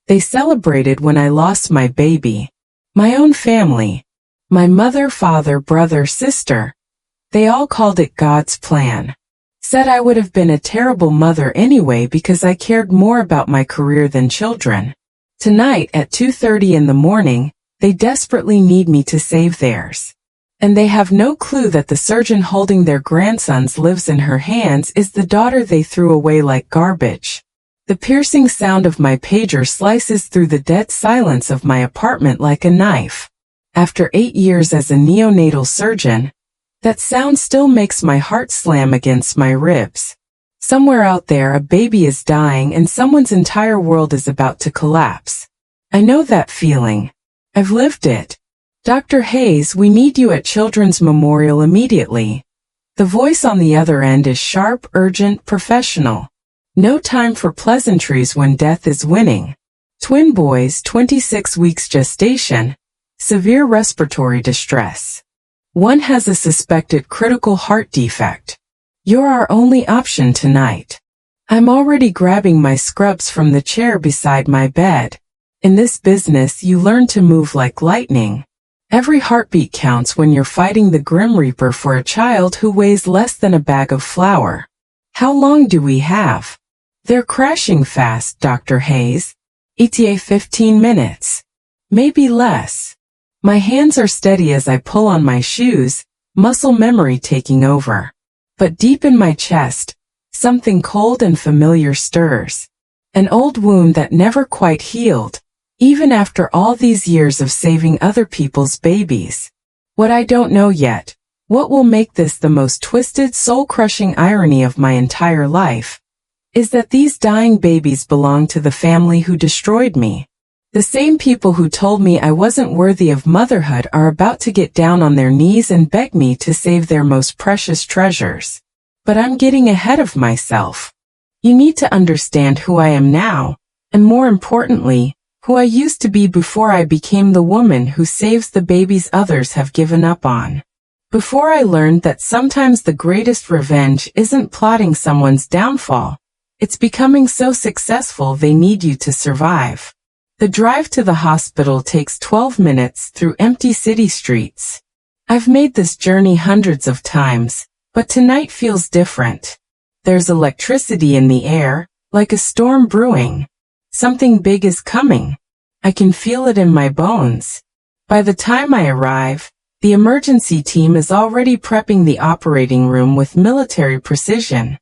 They celebrated when I lost my baby. My own family. My mother, father, brother, sister. They all called it God's plan. Said I would have been a terrible mother anyway because I cared more about my career than children. Tonight at 2:30 in the morning, they desperately need me to save theirs. And they have no clue that the surgeon holding their grandsons lives in her hands is the daughter they threw away like garbage. The piercing sound of my pager slices through the dead silence of my apartment like a knife. After 8 years as a neonatal surgeon, that sound still makes my heart slam against my ribs. Somewhere out there a baby is dying and someone's entire world is about to collapse. I know that feeling. I've lived it. Dr. Hayes, we need you at Children's Memorial immediately. The voice on the other end is sharp, urgent, professional. No time for pleasantries when death is winning. Twin boys, 26 weeks gestation, severe respiratory distress. One has a suspected critical heart defect. You're our only option tonight. I'm already grabbing my scrubs from the chair beside my bed. In this business, you learn to move like lightning. Every heartbeat counts when you're fighting the Grim Reaper for a child who weighs less than a bag of flour. How long do we have? They're crashing fast, Dr. Hayes. ETA 15 minutes. Maybe less. My hands are steady as I pull on my shoes, muscle memory taking over. But deep in my chest, something cold and familiar stirs. An old wound that never quite healed, even after all these years of saving other people's babies. What I don't know yet, what will make this the most twisted, soul-crushing irony of my entire life, is that these dying babies belong to the family who destroyed me. The same people who told me I wasn't worthy of motherhood are about to get down on their knees and beg me to save their most precious treasures. But I'm getting ahead of myself. You need to understand who I am now, and more importantly, who I used to be before I became the woman who saves the babies others have given up on. Before I learned that sometimes the greatest revenge isn't plotting someone's downfall, it's becoming so successful they need you to survive. The drive to the hospital takes 12 minutes through empty city streets. I've made this journey hundreds of times, but tonight feels different. There's electricity in the air, like a storm brewing. Something big is coming. I can feel it in my bones. By the time I arrive, the emergency team is already prepping the operating room with military precision.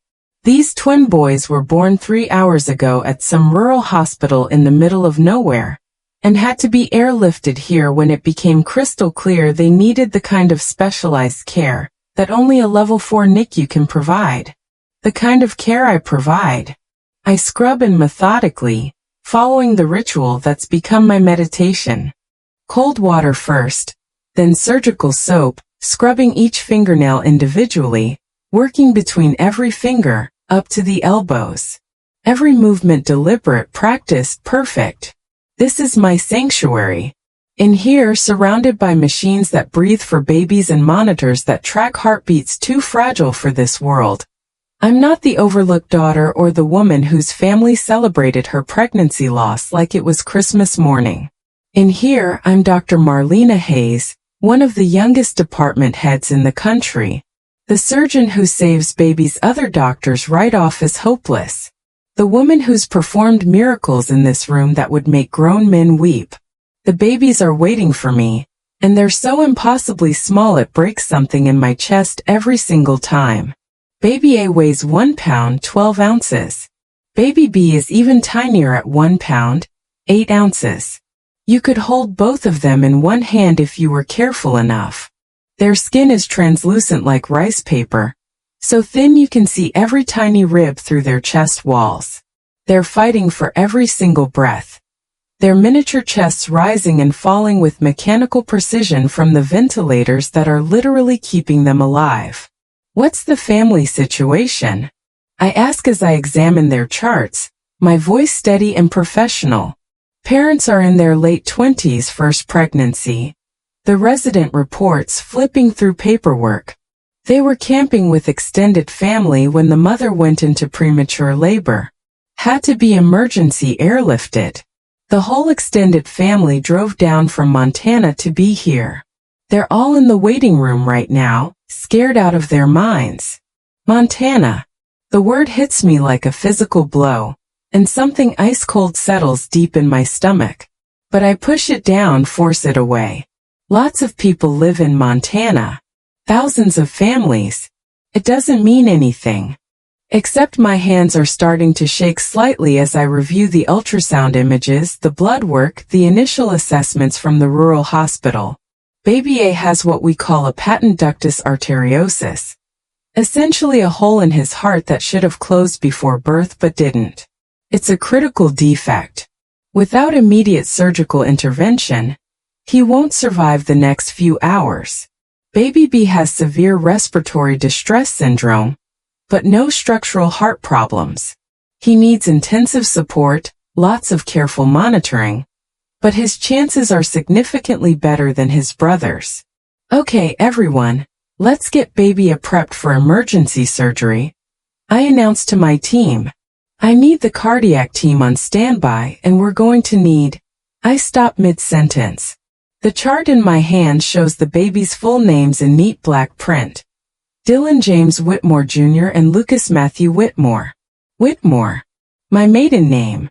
These twin boys were born 3 hours ago at some rural hospital in the middle of nowhere, and had to be airlifted here when it became crystal clear they needed the kind of specialized care that only a level 4 NICU can provide. The kind of care I provide. I scrub in methodically, following the ritual that's become my meditation. Cold water first, then surgical soap, scrubbing each fingernail individually, working between every finger, up to the elbows. Every movement deliberate, practiced, perfect. This is my sanctuary. In here, surrounded by machines that breathe for babies and monitors that track heartbeats too fragile for this world. I'm not the overlooked daughter or the woman whose family celebrated her pregnancy loss like it was Christmas morning. In here, I'm Dr. Marlena Hayes, one of the youngest department heads in the country. The surgeon who saves babies other doctors write off as hopeless. The woman who's performed miracles in this room that would make grown men weep. The babies are waiting for me, and they're so impossibly small it breaks something in my chest every single time. Baby A weighs 1 pound 12 ounces. Baby B is even tinier at 1 pound 8 ounces. You could hold both of them in one hand if you were careful enough. Their skin is translucent like rice paper, so thin you can see every tiny rib through their chest walls. They're fighting for every single breath. Their miniature chests rising and falling with mechanical precision from the ventilators that are literally keeping them alive. What's the family situation? I ask as I examine their charts, my voice steady and professional. Parents are in their late 20s, first pregnancy. The resident reports, flipping through paperwork. They were camping with extended family when the mother went into premature labor. Had to be emergency airlifted. The whole extended family drove down from Montana to be here. They're all in the waiting room right now, scared out of their minds. Montana. The word hits me like a physical blow, and something ice-cold settles deep in my stomach. But I push it down, force it away. Lots of people live in Montana. Thousands of families. It doesn't mean anything. Except my hands are starting to shake slightly as I review the ultrasound images, the blood work, the initial assessments from the rural hospital. Baby A has what we call a patent ductus arteriosus. Essentially a hole in his heart that should have closed before birth but didn't. It's a critical defect. Without immediate surgical intervention, he won't survive the next few hours. Baby B has severe respiratory distress syndrome, but no structural heart problems. He needs intensive support, lots of careful monitoring, but his chances are significantly better than his brother's. Okay, everyone, let's get Baby A prepped for emergency surgery, I announced to my team. I need the cardiac team on standby, and we're going to need... I stop mid-sentence. The chart in my hand shows the baby's full names in neat black print. Dylan James Whitmore Jr. and Lucas Matthew Whitmore. Whitmore. My maiden name.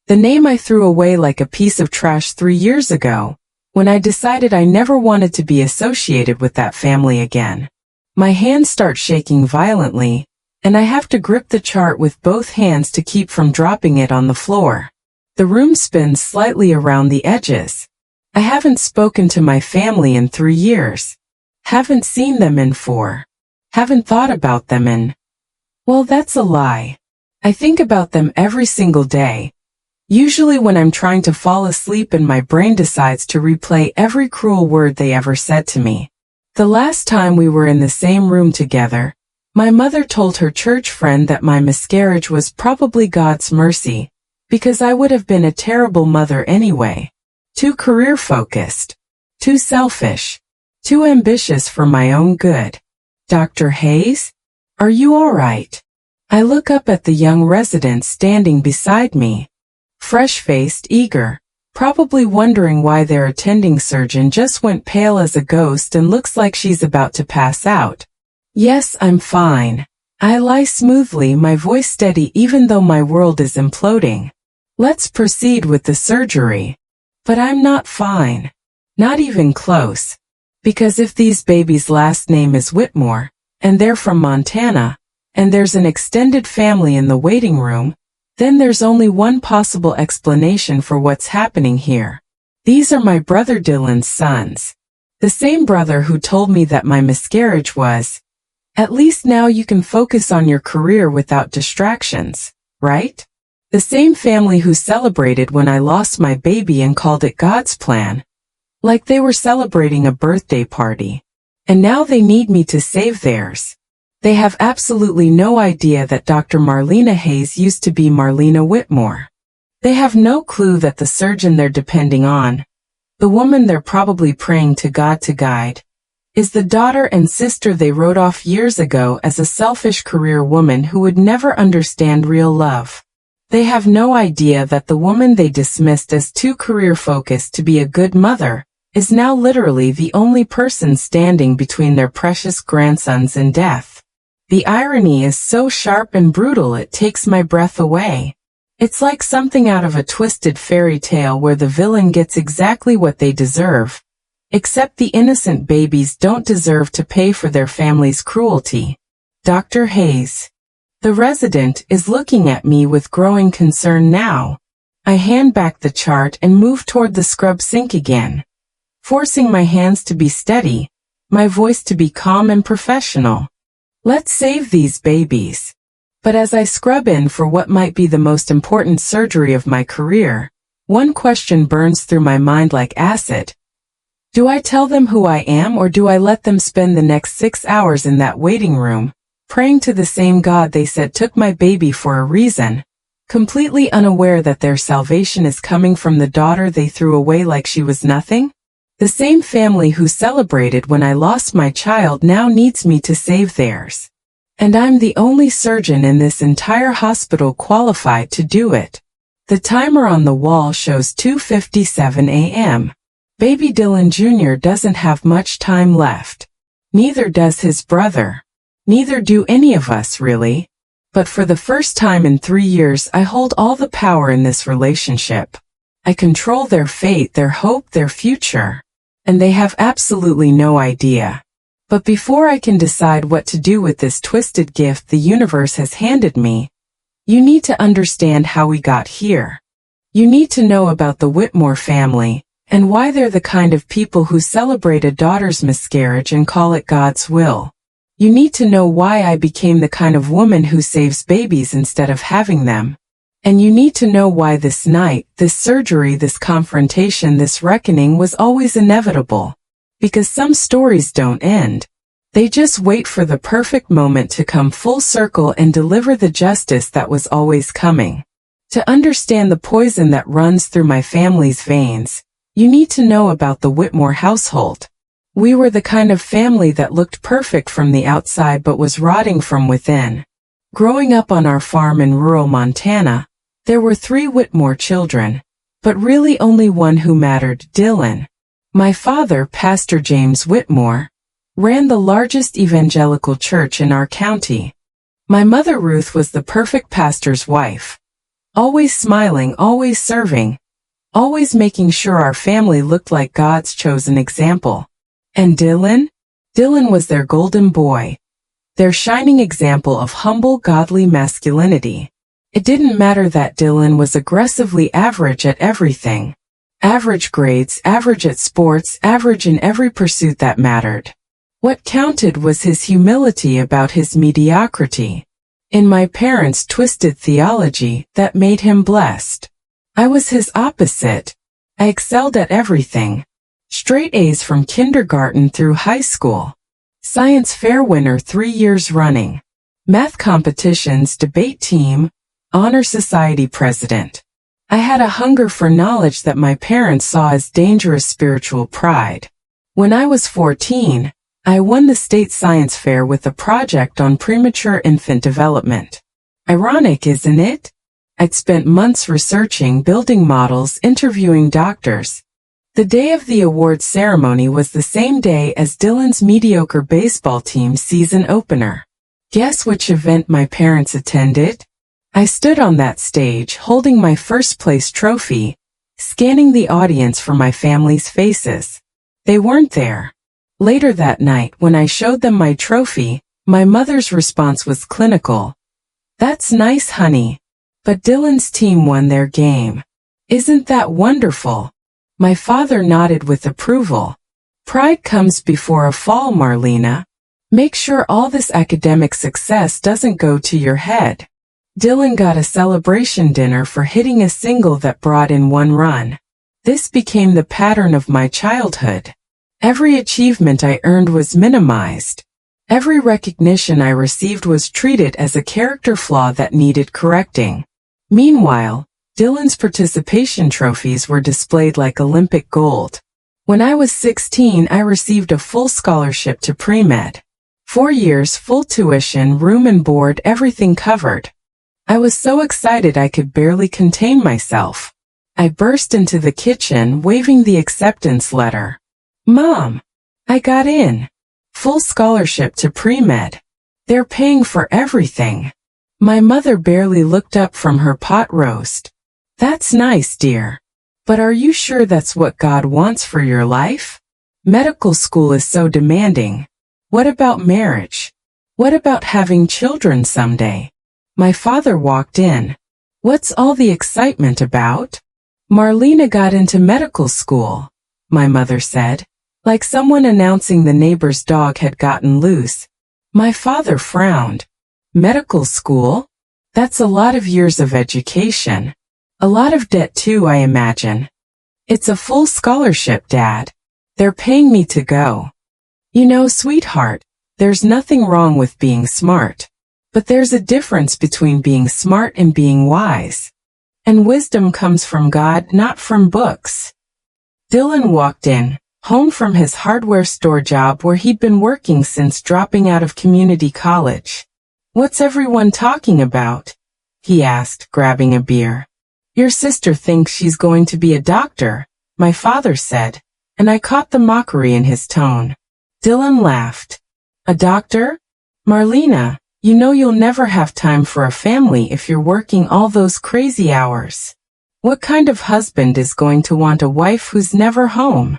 The name I threw away like a piece of trash 3 years ago, when I decided I never wanted to be associated with that family again. My hands start shaking violently, and I have to grip the chart with both hands to keep from dropping it on the floor. The room spins slightly around the edges. I haven't spoken to my family in 3 years. Haven't seen them in 4. Haven't thought about them in... Well, that's a lie. I think about them every single day. Usually when I'm trying to fall asleep and my brain decides to replay every cruel word they ever said to me. The last time we were in the same room together, my mother told her church friend that my miscarriage was probably God's mercy, because I would have been a terrible mother anyway. Too career-focused. Too selfish. Too ambitious for my own good. Dr. Hayes? Are you all right? I look up at the young resident standing beside me. Fresh-faced, eager, probably wondering why their attending surgeon just went pale as a ghost and looks like she's about to pass out. Yes, I'm fine. I lie smoothly, my voice steady even though my world is imploding. Let's proceed with the surgery. But I'm not fine. Not even close. Because if these babies' last name is Whitmore, and they're from Montana, and there's an extended family in the waiting room, then there's only one possible explanation for what's happening here. These are my brother Dylan's sons. The same brother who told me that my miscarriage was, at least now you can focus on your career without distractions, right? The same family who celebrated when I lost my baby and called it God's plan. Like they were celebrating a birthday party. And now they need me to save theirs. They have absolutely no idea that Dr. Marlena Hayes used to be Marlena Whitmore. They have no clue that the surgeon they're depending on, the woman they're probably praying to God to guide, is the daughter and sister they wrote off years ago as a selfish career woman who would never understand real love. They have no idea that the woman they dismissed as too career-focused to be a good mother is now literally the only person standing between their precious grandsons and death. The irony is so sharp and brutal it takes my breath away. It's like something out of a twisted fairy tale where the villain gets exactly what they deserve, except the innocent babies don't deserve to pay for their family's cruelty. Dr. Hayes. The resident is looking at me with growing concern now. I hand back the chart and move toward the scrub sink again, forcing my hands to be steady, my voice to be calm and professional. Let's save these babies. But as I scrub in for what might be the most important surgery of my career, one question burns through my mind like acid. Do I tell them who I am, or do I let them spend the next 6 hours in that waiting room, praying to the same God they said took my baby for a reason, completely unaware that their salvation is coming from the daughter they threw away like she was nothing? The same family who celebrated when I lost my child now needs me to save theirs. And I'm the only surgeon in this entire hospital qualified to do it. The timer on the wall shows 2:57 a.m. Baby Dylan Jr. doesn't have much time left. Neither does his brother. Neither do any of us, really. But for the first time in 3 years, I hold all the power in this relationship. I control their fate, their hope, their future. And they have absolutely no idea. But before I can decide what to do with this twisted gift the universe has handed me, you need to understand how we got here. You need to know about the Whitmore family, and why they're the kind of people who celebrate a daughter's miscarriage and call it God's will. You need to know why I became the kind of woman who saves babies instead of having them. And you need to know why this night, this surgery, this confrontation, this reckoning was always inevitable. Because some stories don't end. They just wait for the perfect moment to come full circle and deliver the justice that was always coming. To understand the poison that runs through my family's veins, you need to know about the Whitmore household. We were the kind of family that looked perfect from the outside but was rotting from within. Growing up on our farm in rural Montana, there were 3 Whitmore children, but really only one who mattered, Dylan. My father, Pastor James Whitmore, ran the largest evangelical church in our county. My mother, Ruth, was the perfect pastor's wife. Always smiling, always serving, always making sure our family looked like God's chosen example. And Dylan? Dylan was their golden boy, their shining example of humble, godly masculinity. It didn't matter that Dylan was aggressively average at everything. Average grades, average at sports, average in every pursuit that mattered. What counted was his humility about his mediocrity. In my parents' twisted theology, that made him blessed. I was his opposite. I excelled at everything. Straight A's from kindergarten through high school. Science fair winner 3 years running. Math competitions, debate team, honor society president. I had a hunger for knowledge that my parents saw as dangerous spiritual pride. When I was 14, I won the state science fair with a project on premature infant development. Ironic, isn't it? I'd spent months researching, building models, interviewing doctors. The day of the awards ceremony was the same day as Dylan's mediocre baseball team season opener. Guess which event my parents attended? I stood on that stage holding my first place trophy, scanning the audience for my family's faces. They weren't there. Later that night, when I showed them my trophy, my mother's response was clinical. "That's nice, honey. But Dylan's team won their game. Isn't that wonderful?" My father nodded with approval. Pride comes before a fall, Marlena. Make sure all this academic success doesn't go to your head. Dylan got a celebration dinner for hitting a single that brought in 1 run. This became the pattern of my childhood. Every achievement I earned was minimized. Every recognition I received was treated as a character flaw that needed correcting. Meanwhile, Dylan's participation trophies were displayed like Olympic gold. When I was 16, I received a full scholarship to pre-med. 4 years, full tuition, room and board, everything covered. I was so excited I could barely contain myself. I burst into the kitchen, waving the acceptance letter. "Mom, I got in. Full scholarship to pre-med. They're paying for everything." My mother barely looked up from her pot roast. "That's nice, dear. But are you sure that's what God wants for your life? Medical school is so demanding. What about marriage? What about having children someday?" My father walked in. "What's all the excitement about?" "Marlena got into medical school," my mother said, like someone announcing the neighbor's dog had gotten loose. My father frowned. "Medical school? That's a lot of years of education. A lot of debt too, I imagine." "It's a full scholarship, Dad. They're paying me to go." "You know, sweetheart, there's nothing wrong with being smart. But there's a difference between being smart and being wise. And wisdom comes from God, not from books." Dylan walked in, home from his hardware store job where he'd been working since dropping out of community college. "What's everyone talking about?" he asked, grabbing a beer. Your sister thinks she's going to be a doctor, my father said, and I caught the mockery in his tone. Dylan laughed. A doctor? Marlena, you know you'll never have time for a family if you're working all those crazy hours. What kind of husband is going to want a wife who's never home?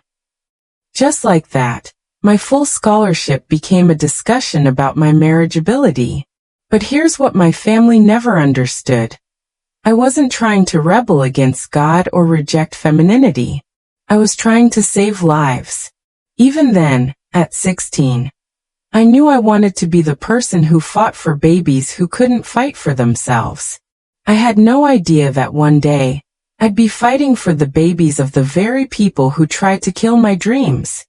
Just like that, my full scholarship became a discussion about my marriageability. But here's what my family never understood. I wasn't trying to rebel against God or reject femininity. I was trying to save lives. Even then, at 16, I knew I wanted to be the person who fought for babies who couldn't fight for themselves. I had no idea that one day, I'd be fighting for the babies of the very people who tried to kill my dreams.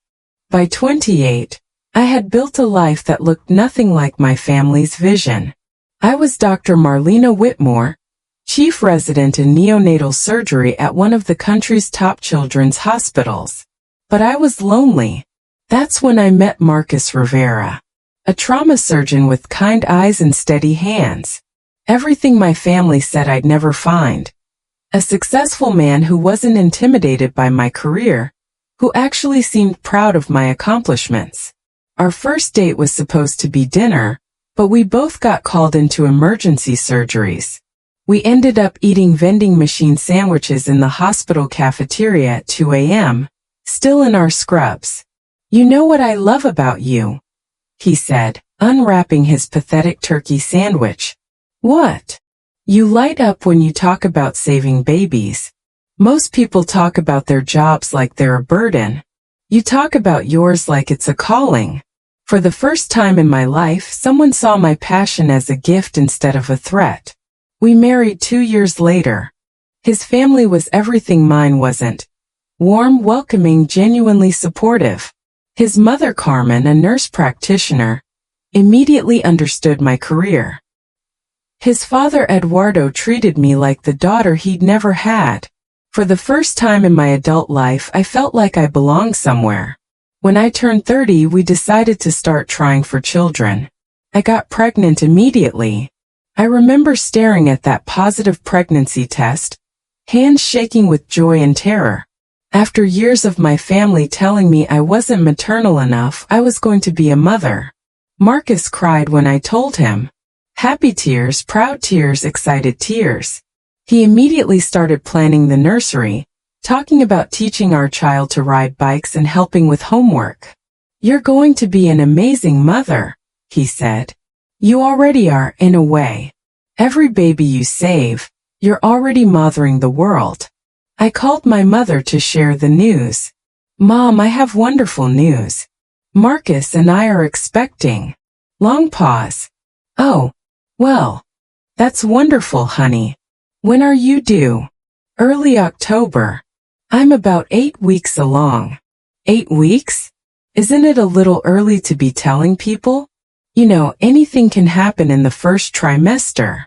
By 28, I had built a life that looked nothing like my family's vision. I was Dr. Marlena Whitmore, chief resident in neonatal surgery at one of the country's top children's hospitals. But I was lonely. That's when I met Marcus Rivera, a trauma surgeon with kind eyes and steady hands. Everything my family said I'd never find. A successful man who wasn't intimidated by my career, who actually seemed proud of my accomplishments. Our first date was supposed to be dinner, but we both got called into emergency surgeries. We ended up eating vending machine sandwiches in the hospital cafeteria at 2 a.m., still in our scrubs. You know what I love about you? He said, unwrapping his pathetic turkey sandwich. What? You light up when you talk about saving babies. Most people talk about their jobs like they're a burden. You talk about yours like it's a calling. For the first time in my life, someone saw my passion as a gift instead of a threat. We married 2 years later. His family was everything mine wasn't. Warm, welcoming, genuinely supportive. His mother, Carmen, a nurse practitioner, immediately understood my career. His father, Eduardo, treated me like the daughter he'd never had. For the first time in my adult life, I felt like I belonged somewhere. When I turned 30, we decided to start trying for children. I got pregnant immediately. I remember staring at that positive pregnancy test, hands shaking with joy and terror. After years of my family telling me I wasn't maternal enough, I was going to be a mother. Marcus cried when I told him. Happy tears, proud tears, excited tears. He immediately started planning the nursery, talking about teaching our child to ride bikes and helping with homework. You're going to be an amazing mother, he said. You already are, in a way. Every baby you save, you're already mothering the world. I called my mother to share the news. Mom, I have wonderful news. Marcus and I are expecting. Long pause. Oh, well, that's wonderful, honey. When are you due? Early October. I'm about 8 weeks along. 8 weeks? Isn't it a little early to be telling people? You know, anything can happen in the first trimester.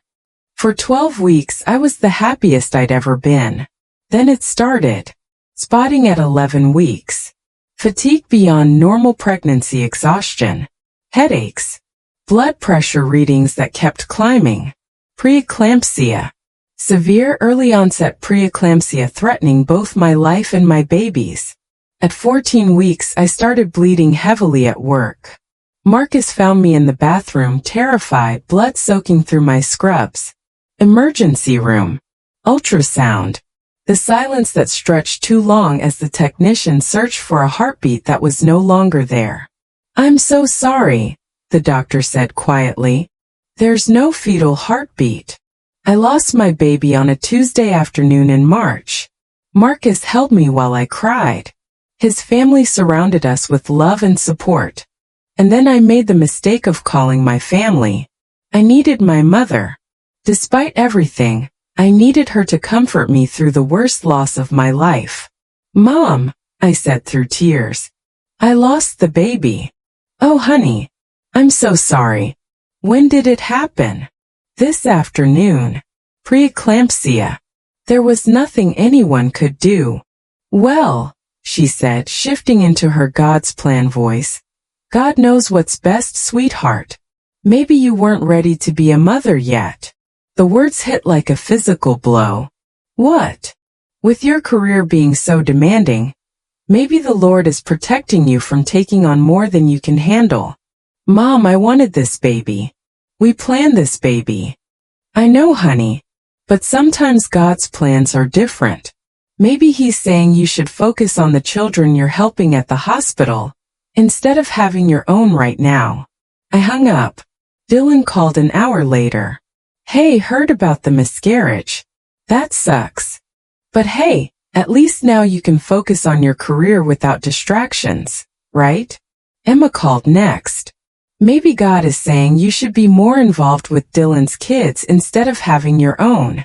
For 12 weeks, I was the happiest I'd ever been. Then it started. Spotting at 11 weeks. Fatigue beyond normal, pregnancy exhaustion. Headaches. Blood pressure readings that kept climbing. Preeclampsia. Severe early onset preeclampsia threatening both my life and my baby's. At 14 weeks, I started bleeding heavily at work. Marcus found me in the bathroom, terrified, blood soaking through my scrubs. Emergency room. Ultrasound. The silence that stretched too long as the technician searched for a heartbeat that was no longer there. I'm so sorry, the doctor said quietly. There's no fetal heartbeat. I lost my baby on a Tuesday afternoon in March. Marcus held me while I cried. His family surrounded us with love and support. And then I made the mistake of calling my family. I needed my mother. Despite everything, I needed her to comfort me through the worst loss of my life. Mom, I said through tears. I lost the baby. Oh, honey. I'm so sorry. When did it happen? This afternoon. Preeclampsia. There was nothing anyone could do. Well, she said, shifting into her God's plan voice. God knows what's best, sweetheart. Maybe you weren't ready to be a mother yet. The words hit like a physical blow. What? With your career being so demanding, maybe the Lord is protecting you from taking on more than you can handle. Mom, I wanted this baby. We planned this baby. I know, honey. But sometimes God's plans are different. Maybe He's saying you should focus on the children you're helping at the hospital, instead of having your own right now. I hung up. Dylan called an hour later. Hey, heard about the miscarriage. That sucks. But hey, at least now you can focus on your career without distractions, right? Emma called next. Maybe God is saying you should be more involved with Dylan's kids instead of having your own.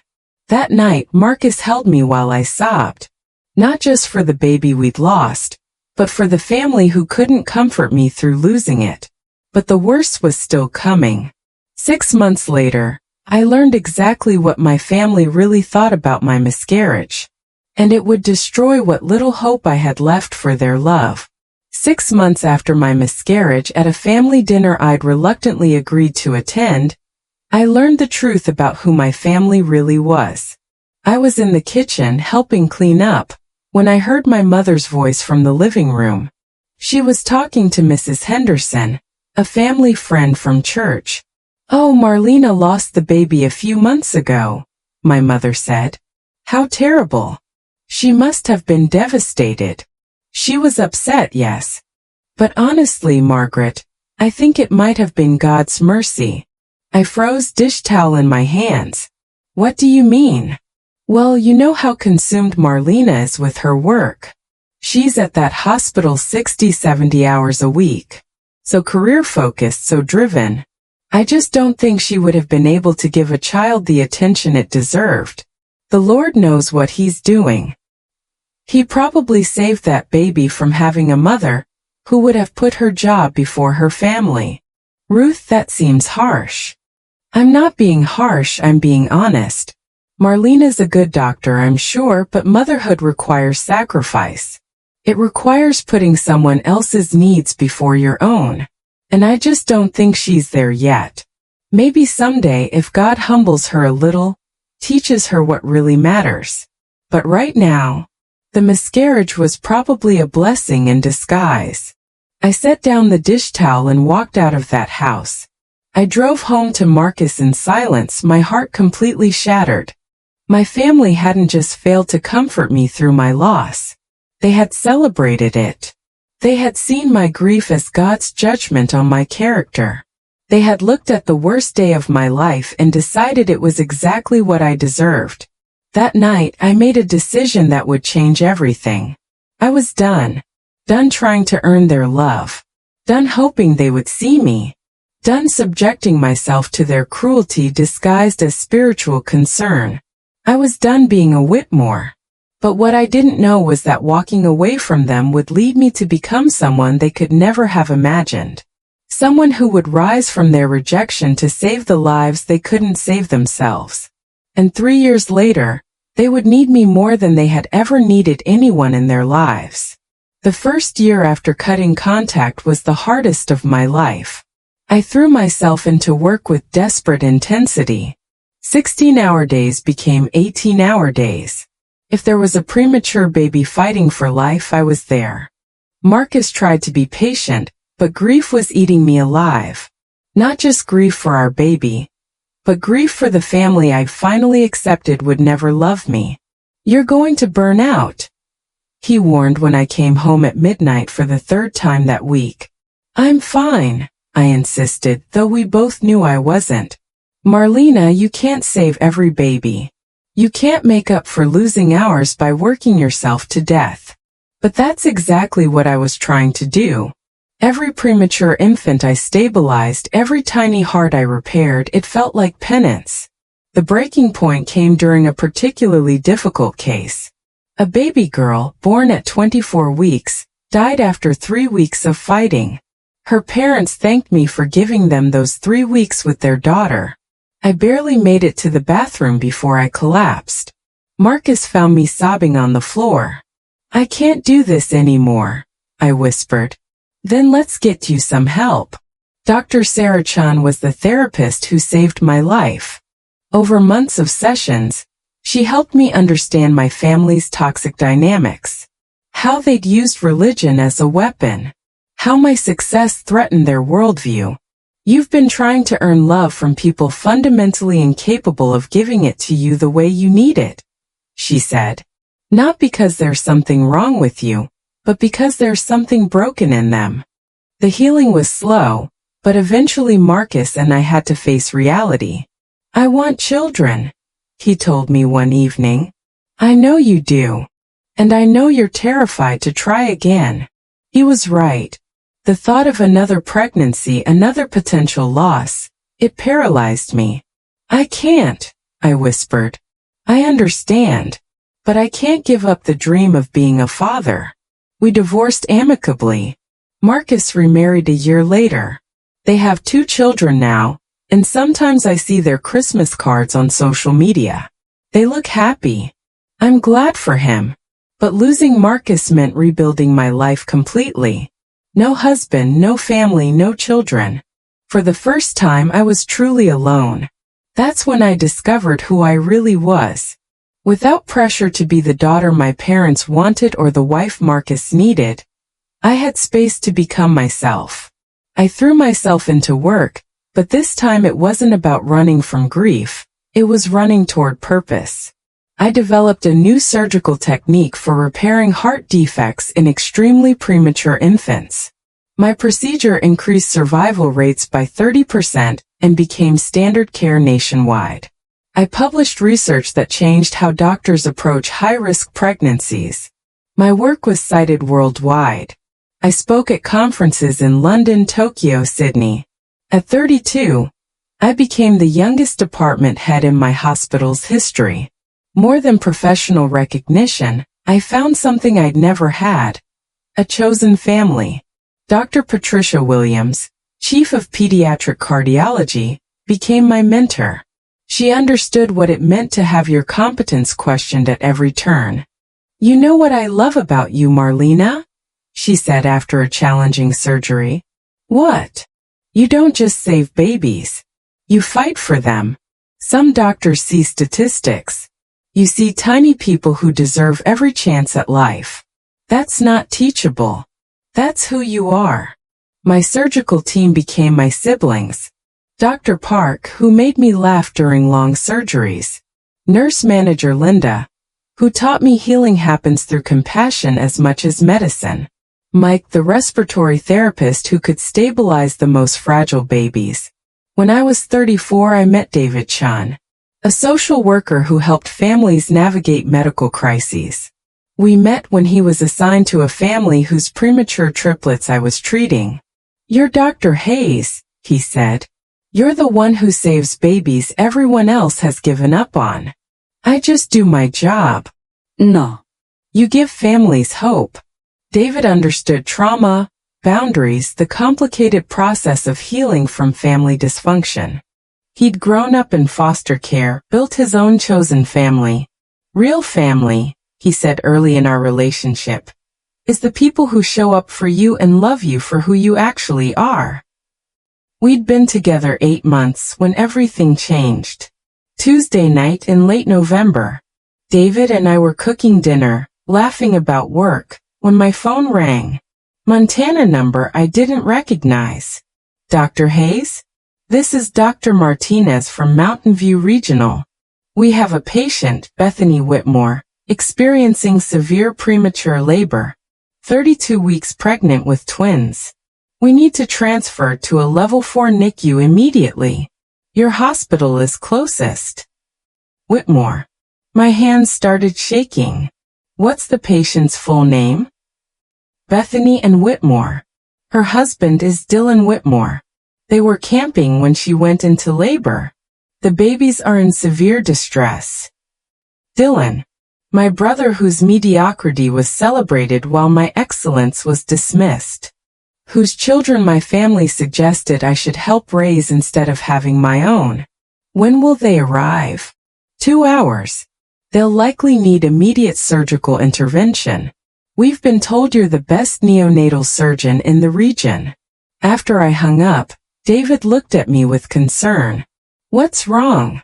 That night, Marcus held me while I sobbed. Not just for the baby we'd lost, but for the family who couldn't comfort me through losing it. But the worst was still coming. 6 months later, I learned exactly what my family really thought about my miscarriage. And it would destroy what little hope I had left for their love. 6 months after my miscarriage, at a family dinner I'd reluctantly agreed to attend, I learned the truth about who my family really was. I was in the kitchen helping clean up, when I heard my mother's voice from the living room. She was talking to Mrs. Henderson, a family friend from church. Oh, Marlena lost the baby a few months ago, my mother said. How terrible. She must have been devastated. She was upset, yes. But honestly, Margaret, I think it might have been God's mercy. I froze, dish towel in my hands. What do you mean? Well, you know how consumed Marlena is with her work. She's at that hospital 60-70 hours a week. So career-focused, so driven. I just don't think she would have been able to give a child the attention it deserved. The Lord knows what He's doing. He probably saved that baby from having a mother who would have put her job before her family. Ruth, that seems harsh. I'm not being harsh, I'm being honest. Marlena's a good doctor, I'm sure, but motherhood requires sacrifice. It requires putting someone else's needs before your own. And I just don't think she's there yet. Maybe someday, if God humbles her a little, teaches her what really matters. But right now, the miscarriage was probably a blessing in disguise. I set down the dish towel and walked out of that house. I drove home to Marcus in silence, my heart completely shattered. My family hadn't just failed to comfort me through my loss. They had celebrated it. They had seen my grief as God's judgment on my character. They had looked at the worst day of my life and decided it was exactly what I deserved. That night, I made a decision that would change everything. I was done. Done trying to earn their love. Done hoping they would see me. Done subjecting myself to their cruelty disguised as spiritual concern. I was done being a Whitmore. But what I didn't know was that walking away from them would lead me to become someone they could never have imagined. Someone who would rise from their rejection to save the lives they couldn't save themselves. And 3 years later, they would need me more than they had ever needed anyone in their lives. The first year after cutting contact was the hardest of my life. I threw myself into work with desperate intensity. 16-hour days became 18-hour days. If there was a premature baby fighting for life, I was there. Marcus tried to be patient, but grief was eating me alive. Not just grief for our baby, but grief for the family I finally accepted would never love me. You're going to burn out, he warned when I came home at midnight for the 3rd time that week. I'm fine, I insisted, though we both knew I wasn't. Marlena, you can't save every baby. You can't make up for losing hours by working yourself to death. But that's exactly what I was trying to do. Every premature infant I stabilized, every tiny heart I repaired, it felt like penance. The breaking point came during a particularly difficult case. A baby girl, born at 24 weeks, died after 3 weeks of fighting. Her parents thanked me for giving them those 3 weeks with their daughter. I barely made it to the bathroom before I collapsed. Marcus found me sobbing on the floor. I can't do this anymore, I whispered. Then let's get you some help. Dr. Sarah Chan was the therapist who saved my life. Over months of sessions, She helped me understand my family's toxic dynamics, how they'd used religion as a weapon, how my success threatened their worldview. You've been trying to earn love from people fundamentally incapable of giving it to you the way you need it, she said. Not because there's something wrong with you, but because there's something broken in them. The healing was slow, but eventually Marcus and I had to face reality. I want children, he told me one evening. I know you do. And I know you're terrified to try again. He was right. The thought of another pregnancy, another potential loss, it paralyzed me. I can't, I whispered. I understand. But I can't give up the dream of being a father. We divorced amicably. Marcus remarried a year later. They have 2 children now, and sometimes I see their Christmas cards on social media. They look happy. I'm glad for him. But losing Marcus meant rebuilding my life completely. No husband, no family, no children. For the first time I was truly alone. That's when I discovered who I really was. Without pressure to be the daughter my parents wanted or the wife Marcus needed, I had space to become myself. I threw myself into work, but this time it wasn't about running from grief, it was running toward purpose. I developed a new surgical technique for repairing heart defects in extremely premature infants. My procedure increased survival rates by 30% and became standard care nationwide. I published research that changed how doctors approach high-risk pregnancies. My work was cited worldwide. I spoke at conferences in London, Tokyo, Sydney. At 32, I became the youngest department head in my hospital's history. More than professional recognition, I found something I'd never had. A chosen family. Dr. Patricia Williams, Chief of Pediatric Cardiology, became my mentor. She understood what it meant to have your competence questioned at every turn. You know what I love about you, Marlena? She said after a challenging surgery. What? You don't just save babies. You fight for them. Some doctors see statistics. You see tiny people who deserve every chance at life. That's not teachable. That's who you are. My surgical team became my siblings. Dr. Park, who made me laugh during long surgeries. Nurse manager Linda, who taught me healing happens through compassion as much as medicine. Mike, the respiratory therapist who could stabilize the most fragile babies. When I was 34, I met David Chun, a social worker who helped families navigate medical crises. We met when he was assigned to a family whose premature triplets I was treating. You're Dr. Hayes, he said. You're the one who saves babies everyone else has given up on. I just do my job. No. You give families hope. David understood trauma, boundaries, the complicated process of healing from family dysfunction. He'd grown up in foster care, built his own chosen family. Real family, he said early in our relationship, is the people who show up for you and love you for who you actually are. We'd been together 8 months when everything changed. Tuesday night in late November, David and I were cooking dinner, laughing about work, when my phone rang. Montana number I didn't recognize. Dr. Hayes? This is Dr. Martinez from Mountain View Regional. We have a patient, Bethany Whitmore, experiencing severe premature labor. 32 weeks pregnant with twins. We need to transfer to a level 4 NICU immediately. Your hospital is closest. Whitmore. My hands started shaking. What's the patient's full name? Bethany and Whitmore. Her husband is Dylan Whitmore. They were camping when she went into labor. The babies are in severe distress. Dylan. My brother whose mediocrity was celebrated while my excellence was dismissed. Whose children my family suggested I should help raise instead of having my own. When will they arrive? 2 hours. They'll likely need immediate surgical intervention. We've been told you're the best neonatal surgeon in the region. After I hung up, David looked at me with concern. What's wrong?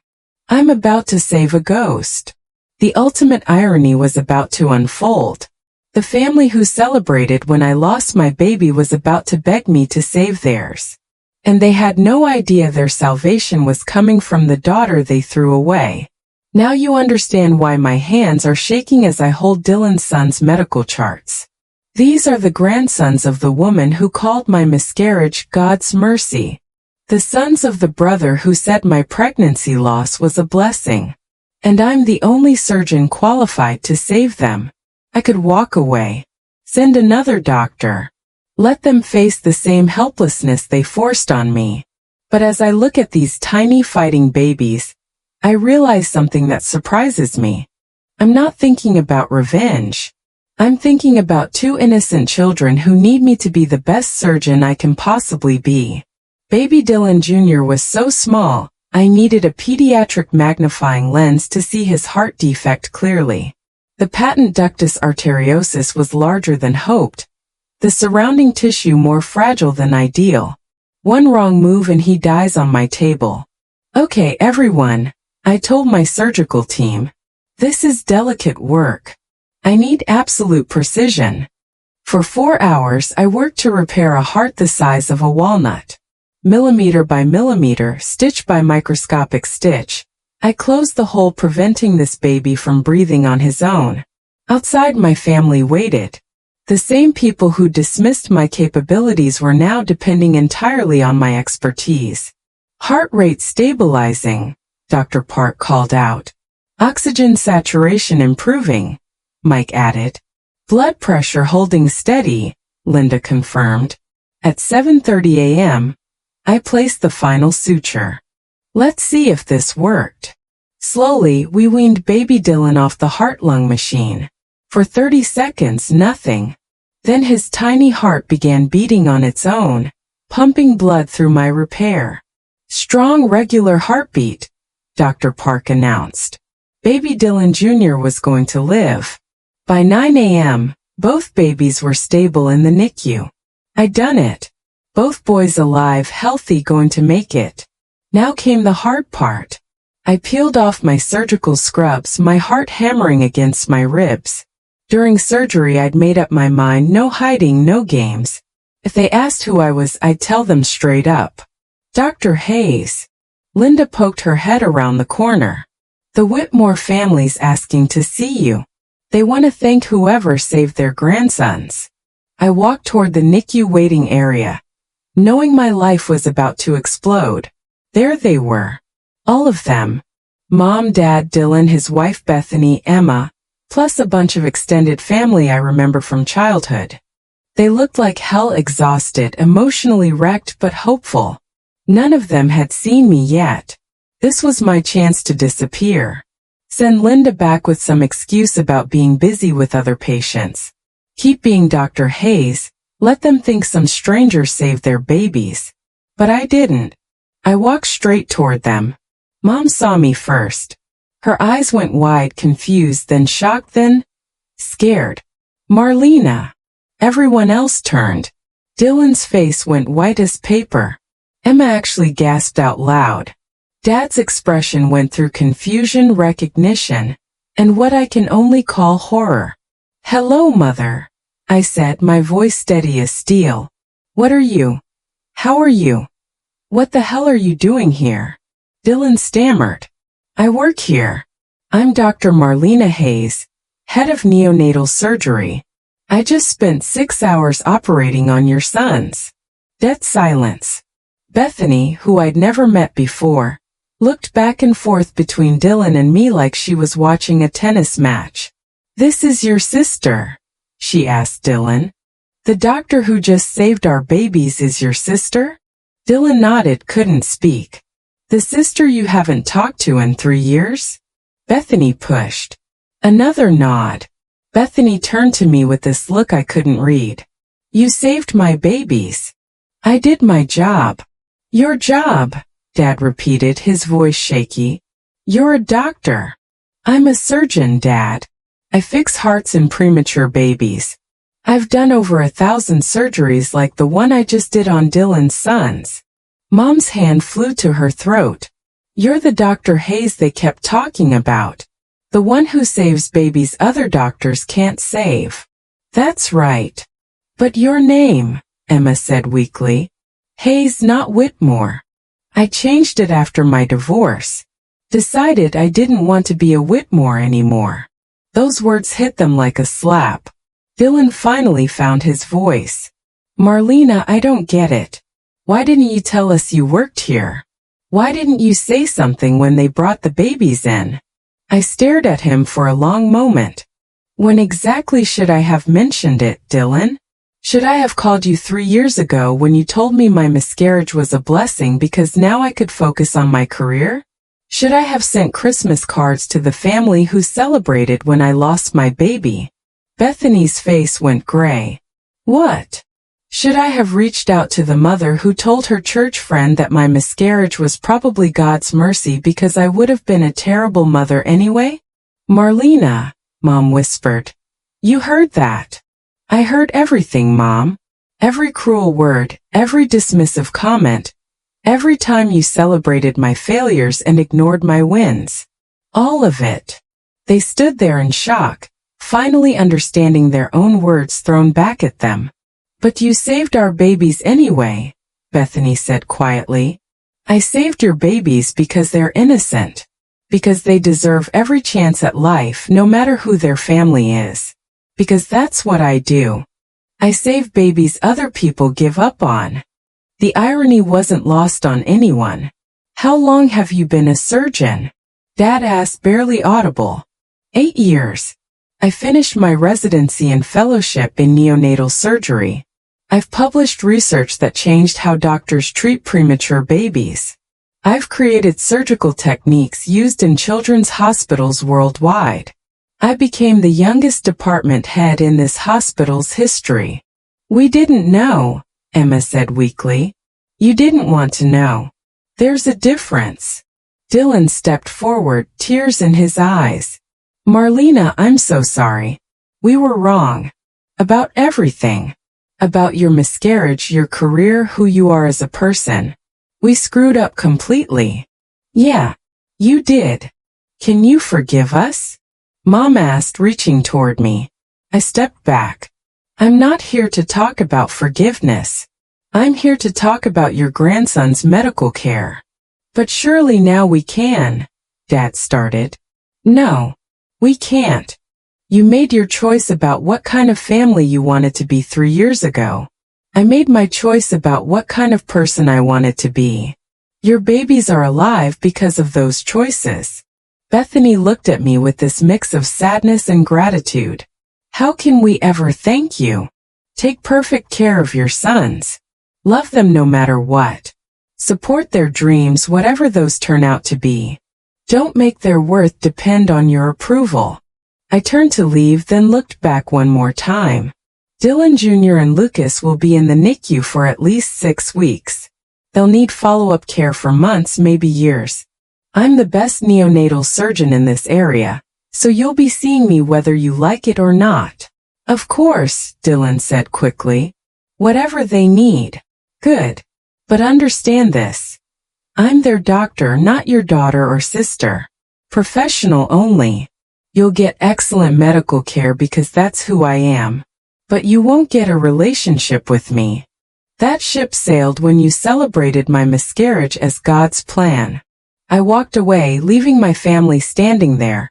I'm about to save a ghost. The ultimate irony was about to unfold. The family who celebrated when I lost my baby was about to beg me to save theirs. And they had no idea their salvation was coming from the daughter they threw away. Now you understand why my hands are shaking as I hold Dylan's son's medical charts. These are the grandsons of the woman who called my miscarriage God's mercy. The sons of the brother who said my pregnancy loss was a blessing. And I'm the only surgeon qualified to save them. I could walk away. Send another doctor. Let them face the same helplessness they forced on me. But as I look at these tiny fighting babies, I realize something that surprises me. I'm not thinking about revenge. I'm thinking about two innocent children who need me to be the best surgeon I can possibly be. Baby Dylan Jr. was so small, I needed a pediatric magnifying lens to see his heart defect clearly. The patent ductus arteriosus was larger than hoped, the surrounding tissue more fragile than ideal. One wrong move and he dies on my table. Okay, everyone, I told my surgical team. This is delicate work. I need absolute precision. For 4 hours I worked to repair a heart the size of a walnut. Millimeter by millimeter, stitch by microscopic stitch, I closed the hole, preventing this baby from breathing on his own. Outside, my family waited. The same people who dismissed my capabilities were now depending entirely on my expertise. Heart rate stabilizing, Dr. Park called out. Oxygen saturation improving, Mike added. Blood pressure holding steady, Linda confirmed. At 7:30 a.m., I placed the final suture. Let's see if this worked. Slowly, we weaned baby Dylan off the heart-lung machine. For 30 seconds, nothing. Then his tiny heart began beating on its own, pumping blood through my repair. Strong, regular heartbeat, Dr. Park announced. Baby Dylan Jr. was going to live. By 9 a.m., both babies were stable in the NICU. I'd done it. Both boys alive, healthy, going to make it. Now came the hard part. I peeled off my surgical scrubs, my heart hammering against my ribs. During surgery, I'd made up my mind, no hiding, no games. If they asked who I was, I'd tell them straight up. Dr. Hayes. Linda poked her head around the corner. The Whitmore family's asking to see you. They want to thank whoever saved their grandsons. I walked toward the NICU waiting area, knowing my life was about to explode. There they were. All of them. Mom, Dad, Dylan, his wife Bethany, Emma, plus a bunch of extended family I remember from childhood. They looked like hell, exhausted, emotionally wrecked but hopeful. None of them had seen me yet. This was my chance to disappear. Send Linda back with some excuse about being busy with other patients. Keep being Dr. Hayes, let them think some stranger saved their babies. But I didn't. I walked straight toward them. Mom saw me first. Her eyes went wide, confused, then shocked, then scared. Marlena. Everyone else turned. Dylan's face went white as paper. Emma actually gasped out loud. Dad's expression went through confusion, recognition, and what I can only call horror. Hello, Mother, I said, my voice steady as steel. What are you? How are you? What the hell are you doing here? Dylan stammered. I work here. I'm Dr. Marlena Hayes, head of neonatal surgery. I just spent 6 hours operating on your sons. Dead silence. Bethany, who I'd never met before, looked back and forth between Dylan and me like she was watching a tennis match. This is your sister? She asked Dylan. The doctor who just saved our babies is your sister? Dylan nodded, couldn't speak. The sister you haven't talked to in 3 years? Bethany pushed. Another nod. Bethany turned to me with this look I couldn't read. You saved my babies. I did my job. Your job, Dad repeated, his voice shaky. You're a doctor. I'm a surgeon, Dad. I fix hearts in premature babies. I've done over 1,000 surgeries like the one I just did on Dylan's sons. Mom's hand flew to her throat. You're the Dr. Hayes they kept talking about. The one who saves babies other doctors can't save. That's right. But your name, Emma said weakly. Hayes, not Whitmore. I changed it after my divorce. Decided I didn't want to be a Whitmore anymore. Those words hit them like a slap. Dylan finally found his voice. Marlena, I don't get it. Why didn't you tell us you worked here? Why didn't you say something when they brought the babies in? I stared at him for a long moment. When exactly should I have mentioned it, Dylan? Should I have called you 3 years ago when you told me my miscarriage was a blessing because now I could focus on my career? Should I have sent Christmas cards to the family who celebrated when I lost my baby? Bethany's face went gray. What? Should I have reached out to the mother who told her church friend that my miscarriage was probably God's mercy because I would have been a terrible mother anyway? Marlena, Mom whispered. You heard that. I heard everything, Mom. Every cruel word, every dismissive comment, every time you celebrated my failures and ignored my wins. All of it. They stood there in shock, finally understanding their own words thrown back at them. But you saved our babies anyway, Bethany said quietly. I saved your babies because they're innocent. Because they deserve every chance at life no matter who their family is. Because that's what I do. I save babies other people give up on. The irony wasn't lost on anyone. How long have you been a surgeon? Dad asked, barely audible. 8 years. I finished my residency and fellowship in neonatal surgery. I've published research that changed how doctors treat premature babies. I've created surgical techniques used in children's hospitals worldwide. I became the youngest department head in this hospital's history. We didn't know, Emma said weakly. You didn't want to know. There's a difference. Dylan stepped forward, tears in his eyes. Marlena, I'm so sorry. We were wrong. About everything. About your miscarriage, your career, who you are as a person. We screwed up completely. Yeah, you did. Can you forgive us? Mom asked, reaching toward me. I stepped back. I'm not here to talk about forgiveness. I'm here to talk about your grandson's medical care. But surely now we can, Dad started. No, we can't. You made your choice about what kind of family you wanted to be 3 years ago. I made my choice about what kind of person I wanted to be. Your babies are alive because of those choices. Bethany looked at me with this mix of sadness and gratitude. How can we ever thank you? Take perfect care of your sons. Love them no matter what. Support their dreams, whatever those turn out to be. Don't make their worth depend on your approval. I turned to leave, then looked back one more time. Dylan Jr. and Lucas will be in the NICU for at least 6 weeks. They'll need follow-up care for months, maybe years. I'm the best neonatal surgeon in this area, so you'll be seeing me whether you like it or not. Of course, Dylan said quickly. Whatever they need. Good. But understand this. I'm their doctor, not your daughter or sister. Professional only. You'll get excellent medical care because that's who I am. But you won't get a relationship with me. That ship sailed when you celebrated my miscarriage as God's plan. I walked away, leaving my family standing there,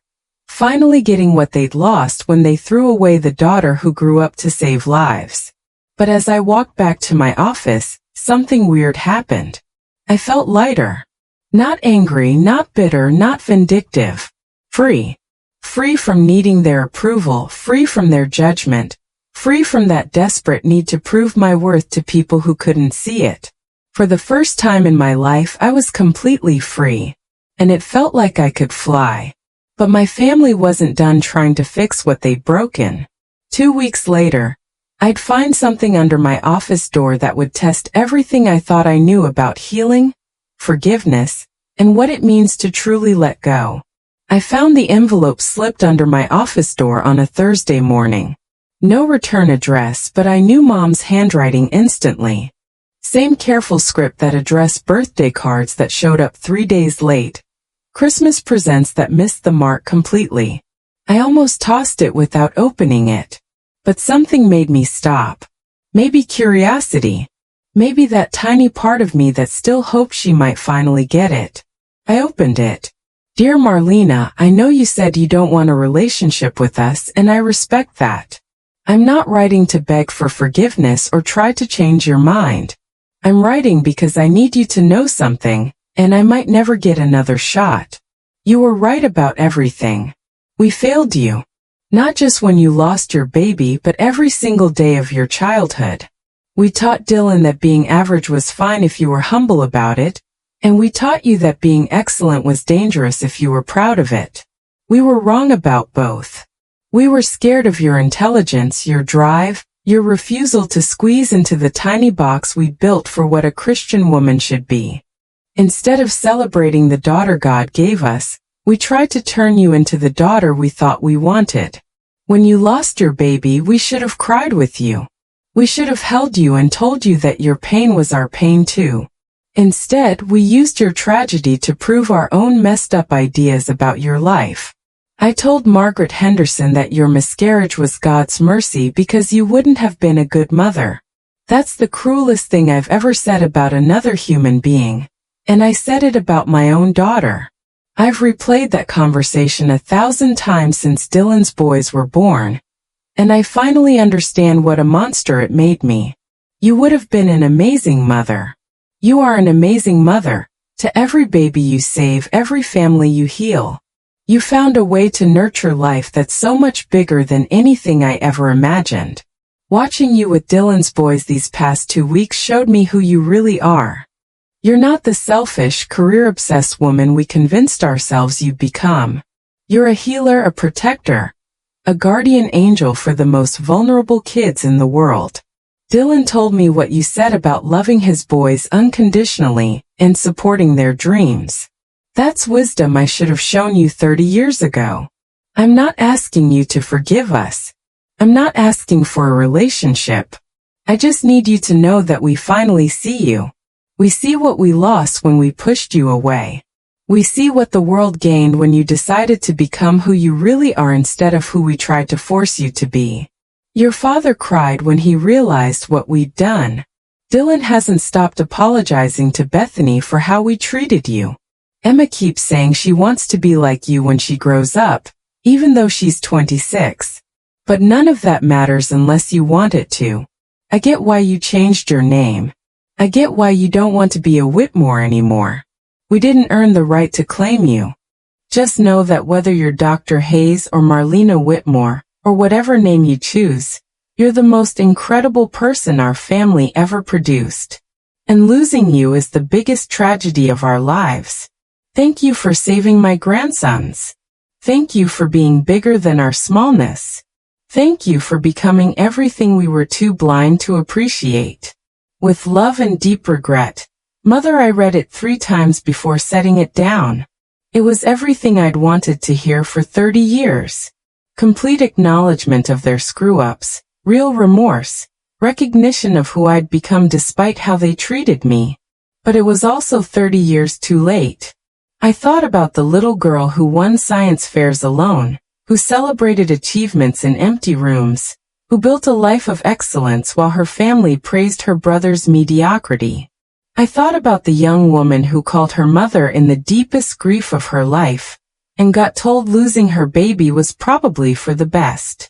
finally getting what they'd lost when they threw away the daughter who grew up to save lives. But as I walked back to my office, something weird happened. I felt lighter. Not angry, not bitter, not vindictive. Free. Free from needing their approval, free from their judgment, free from that desperate need to prove my worth to people who couldn't see it. For the first time in my life, I was completely free, and it felt like I could fly. But my family wasn't done trying to fix what they'd broken. 2 weeks later, I'd find something under my office door that would test everything I thought I knew about healing, forgiveness, and what it means to truly let go. I found the envelope slipped under my office door on a Thursday morning. No return address, but I knew Mom's handwriting instantly. Same careful script that addressed birthday cards that showed up 3 days late. Christmas presents that missed the mark completely. I almost tossed it without opening it. But something made me stop. Maybe curiosity. Maybe that tiny part of me that still hoped she might finally get it. I opened it. Dear Marlena, I know you said you don't want a relationship with us, and I respect that. I'm not writing to beg for forgiveness or try to change your mind. I'm writing because I need you to know something, and I might never get another shot. You were right about everything. We failed you. Not just when you lost your baby, but every single day of your childhood. We taught Dylan that being average was fine if you were humble about it, and we taught you that being excellent was dangerous if you were proud of it. We were wrong about both. We were scared of your intelligence, your drive, your refusal to squeeze into the tiny box we built for what a Christian woman should be. Instead of celebrating the daughter God gave us, we tried to turn you into the daughter we thought we wanted. When you lost your baby, we should have cried with you. We should have held you and told you that your pain was our pain too. Instead, we used your tragedy to prove our own messed up ideas about your life. I told Margaret Henderson that your miscarriage was God's mercy because you wouldn't have been a good mother. That's the cruelest thing I've ever said about another human being, and I said it about my own daughter. I've replayed that conversation 1,000 times since Dylan's boys were born, and I finally understand what a monster it made me. You would have been an amazing mother. You are an amazing mother, to every baby you save, every family you heal. You found a way to nurture life that's so much bigger than anything I ever imagined. Watching you with Dylan's boys these past 2 weeks showed me who you really are. You're not the selfish, career-obsessed woman we convinced ourselves you'd become. You're a healer, a protector, a guardian angel for the most vulnerable kids in the world. Dylan told me what you said about loving his boys unconditionally and supporting their dreams. That's wisdom I should have shown you 30 years ago. I'm not asking you to forgive us. I'm not asking for a relationship. I just need you to know that we finally see you. We see what we lost when we pushed you away. We see what the world gained when you decided to become who you really are instead of who we tried to force you to be. Your father cried when he realized what we'd done. Dylan hasn't stopped apologizing to Bethany for how we treated you. Emma keeps saying she wants to be like you when she grows up, even though she's 26. But none of that matters unless you want it to. I get why you changed your name. I get why you don't want to be a Whitmore anymore. We didn't earn the right to claim you. Just know that whether you're Dr. Hayes or Marlena Whitmore, or whatever name you choose, you're the most incredible person our family ever produced. And losing you is the biggest tragedy of our lives. Thank you for saving my grandsons. Thank you for being bigger than our smallness. Thank you for becoming everything we were too blind to appreciate. With love and deep regret, Mother. I read it 3 times before setting it down. It was everything I'd wanted to hear for 30 years. Complete acknowledgement of their screw-ups, real remorse, recognition of who I'd become despite how they treated me. But it was also 30 years too late. I thought about the little girl who won science fairs alone, who celebrated achievements in empty rooms, who built a life of excellence while her family praised her brother's mediocrity. I thought about the young woman who called her mother in the deepest grief of her life, and got told losing her baby was probably for the best.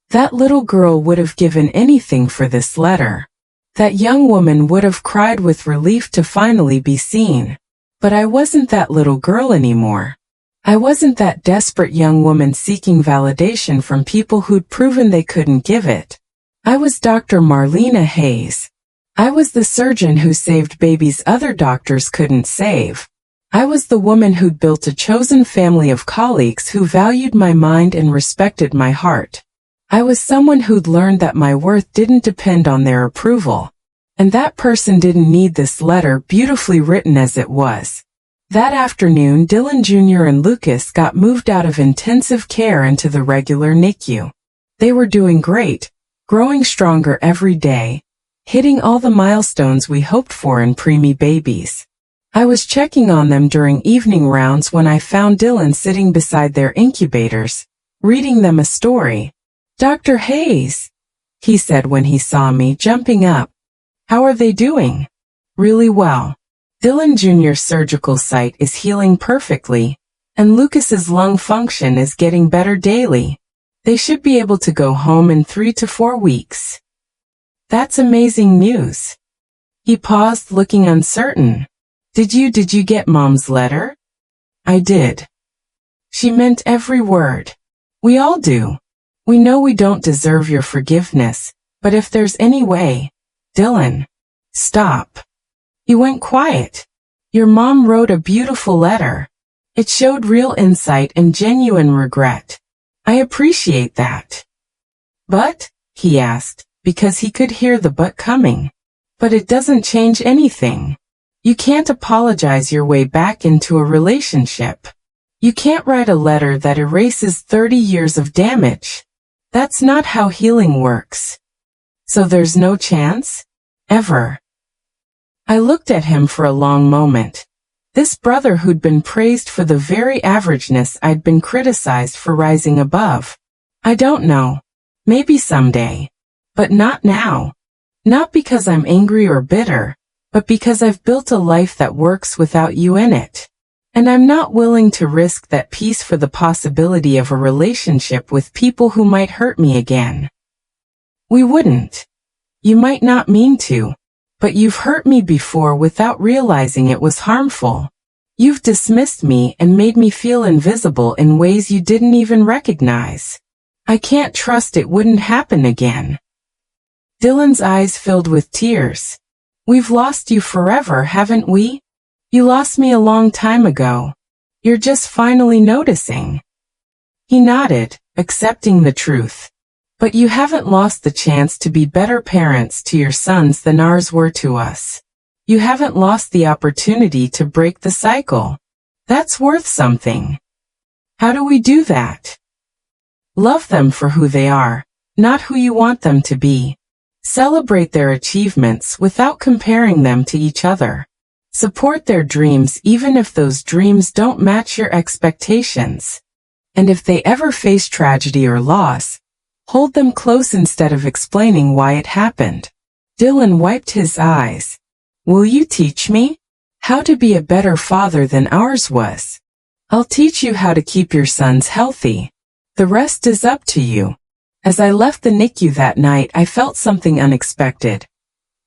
That little girl would have given anything for this letter. That young woman would have cried with relief to finally be seen. But I wasn't that little girl anymore. I wasn't that desperate young woman seeking validation from people who'd proven they couldn't give it. I was Dr. Marlena Hayes. I was the surgeon who saved babies other doctors couldn't save. I was the woman who'd built a chosen family of colleagues who valued my mind and respected my heart. I was someone who'd learned that my worth didn't depend on their approval. And that person didn't need this letter, beautifully written as it was. That afternoon, Dylan Jr. and Lucas got moved out of intensive care into the regular NICU. They were doing great, growing stronger every day, hitting all the milestones we hoped for in preemie babies. I was checking on them during evening rounds when I found Dylan sitting beside their incubators, reading them a story. "Dr. Hayes," he said when he saw me, jumping up. "How are they doing?" "Really well. Dylan Jr.'s surgical site is healing perfectly, and Lucas's lung function is getting better daily. They should be able to go home in 3 to 4 weeks." "That's amazing news." He paused, looking uncertain. Did you get Mom's letter?" "I did." She meant every word. "We all do. We know we don't deserve your forgiveness, but if there's any way..." "Dylan, stop." He went quiet. "Your mom wrote a beautiful letter. It showed real insight and genuine regret. I appreciate that." "But?" he asked, because he could hear the but coming. "But it doesn't change anything. You can't apologize your way back into a relationship. You can't write a letter that erases 30 years of damage. That's not how healing works." "So there's no chance? Ever?" I looked at him for a long moment. This brother who'd been praised for the very averageness I'd been criticized for rising above. "I don't know. Maybe someday. But not now. Not because I'm angry or bitter, but because I've built a life that works without you in it. And I'm not willing to risk that peace for the possibility of a relationship with people who might hurt me again." "We wouldn't. You might not mean to. But you've hurt me before without realizing it was harmful. You've dismissed me and made me feel invisible in ways you didn't even recognize. I can't trust it wouldn't happen again." Dylan's eyes filled with tears. "We've lost you forever, haven't we? You lost me a long time ago. You're just finally noticing." He nodded, accepting the truth. "But you haven't lost the chance to be better parents to your sons than ours were to us. You haven't lost the opportunity to break the cycle. That's worth something." "How do we do that?" "Love them for who they are, not who you want them to be. Celebrate their achievements without comparing them to each other. Support their dreams even if those dreams don't match your expectations. And if they ever face tragedy or loss, hold them close instead of explaining why it happened." Dylan wiped his eyes. "Will you teach me how to be a better father than ours was? I'll teach you how to keep your sons healthy. The rest is up to you." As I left the NICU that night, I felt something unexpected.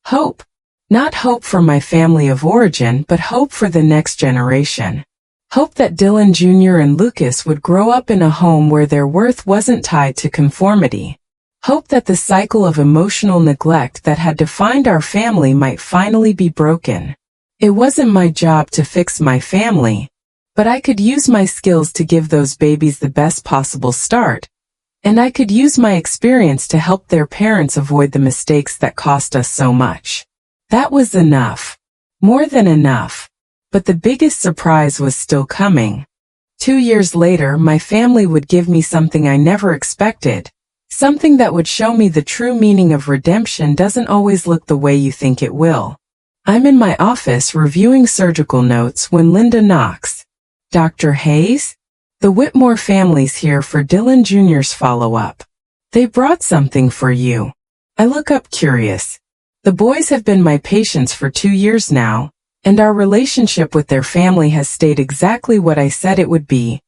Hope. Not hope for my family of origin, but hope for the next generation. Hope that Dylan Jr. and Lucas would grow up in a home where their worth wasn't tied to conformity. Hope that the cycle of emotional neglect that had defined our family might finally be broken. It wasn't my job to fix my family, but I could use my skills to give those babies the best possible start. And I could use my experience to help their parents avoid the mistakes that cost us so much. That was enough. More than enough. But the biggest surprise was still coming. 2 years later, my family would give me something I never expected. Something that would show me the true meaning of redemption doesn't always look the way you think it will. I'm in my office reviewing surgical notes when Linda knocks. "Dr. Hayes? The Whitmore family's here for Dylan Jr.'s follow-up. They brought something for you." I look up curious. The boys have been my patients for 2 years now, and our relationship with their family has stayed exactly what I said it would be.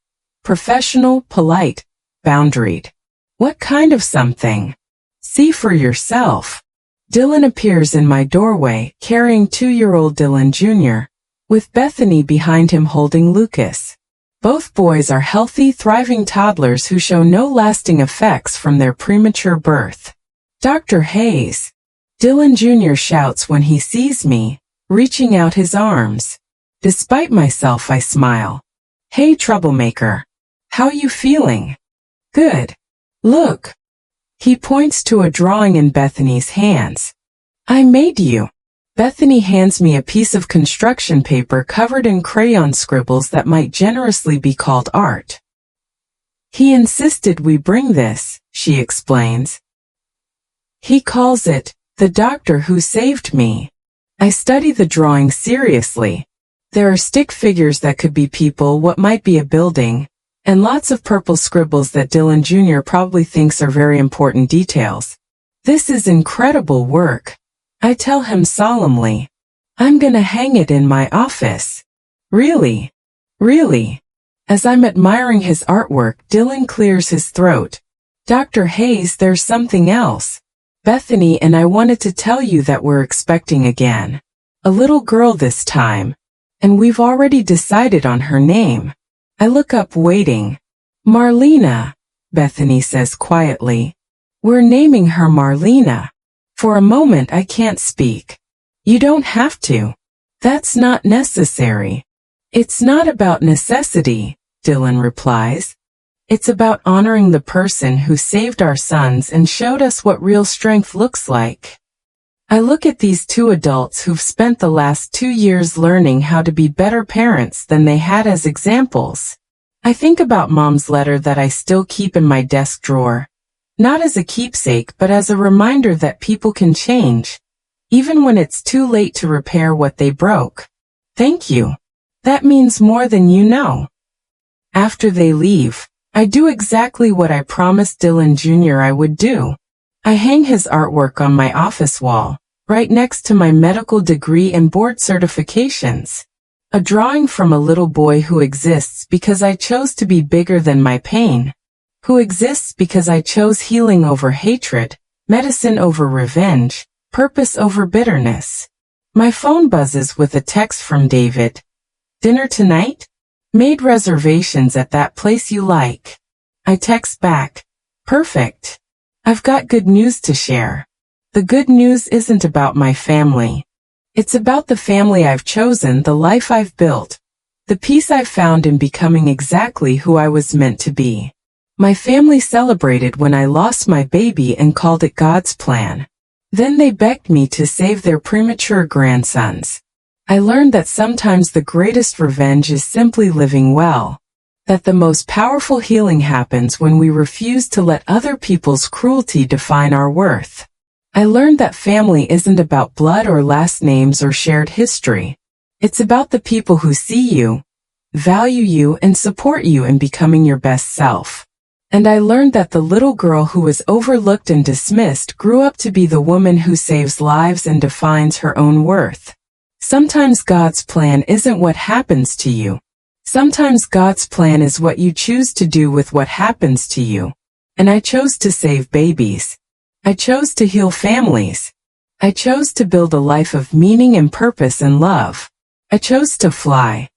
Professional, polite, boundaried. "What kind of something?" "See for yourself." Dylan appears in my doorway, carrying 2-year-old Dylan Jr., with Bethany behind him holding Lucas. Both boys are healthy, thriving toddlers who show no lasting effects from their premature birth. "Dr. Hayes," Dylan Jr. shouts when he sees me, reaching out his arms. Despite myself, I smile. "Hey, troublemaker. How you feeling?" "Good. Look." He points to a drawing in Bethany's hands. "I made you." Bethany hands me a piece of construction paper covered in crayon scribbles that might generously be called art. "He insisted we bring this," she explains. "He calls it, 'The Doctor Who Saved Me.'" I study the drawing seriously. There are stick figures that could be people, what might be a building, and lots of purple scribbles that Dylan Jr. probably thinks are very important details. This is incredible work, I tell him solemnly. I'm gonna hang it in my office. Really? Really? As I'm admiring his artwork, Dylan clears his throat. Dr. Hayes, there's something else. Bethany and I wanted to tell you that we're expecting again. A little girl this time. And we've already decided on her name. I look up waiting. Marlena, Bethany says quietly. We're naming her Marlena. For a moment I can't speak. You don't have to. That's not necessary. It's not about necessity, Dylan replies. It's about honoring the person who saved our sons and showed us what real strength looks like. I look at these two adults who've spent the last 2 years learning how to be better parents than they had as examples. I think about Mom's letter that I still keep in my desk drawer. Not as a keepsake, but as a reminder that people can change, even when it's too late to repair what they broke. Thank you. That means more than you know. After they leave, I do exactly what I promised Dylan Jr. I would do. I hang his artwork on my office wall, right next to my medical degree and board certifications. A drawing from a little boy who exists because I chose to be bigger than my pain. Who exists because I chose healing over hatred, medicine over revenge, purpose over bitterness. My phone buzzes with a text from David. Dinner tonight? Made reservations at that place you like. I text back. Perfect. I've got good news to share. The good news isn't about my family. It's about the family I've chosen, the life I've built, the peace I've found in becoming exactly who I was meant to be. My family celebrated when I lost my baby and called it God's plan. Then they begged me to save their premature grandsons. I learned that sometimes the greatest revenge is simply living well. That the most powerful healing happens when we refuse to let other people's cruelty define our worth. I learned that family isn't about blood or last names or shared history. It's about the people who see you, value you, and support you in becoming your best self. And I learned that the little girl who was overlooked and dismissed grew up to be the woman who saves lives and defines her own worth. Sometimes God's plan isn't what happens to you. Sometimes God's plan is what you choose to do with what happens to you. And I chose to save babies. I chose to heal families. I chose to build a life of meaning and purpose and love. I chose to fly.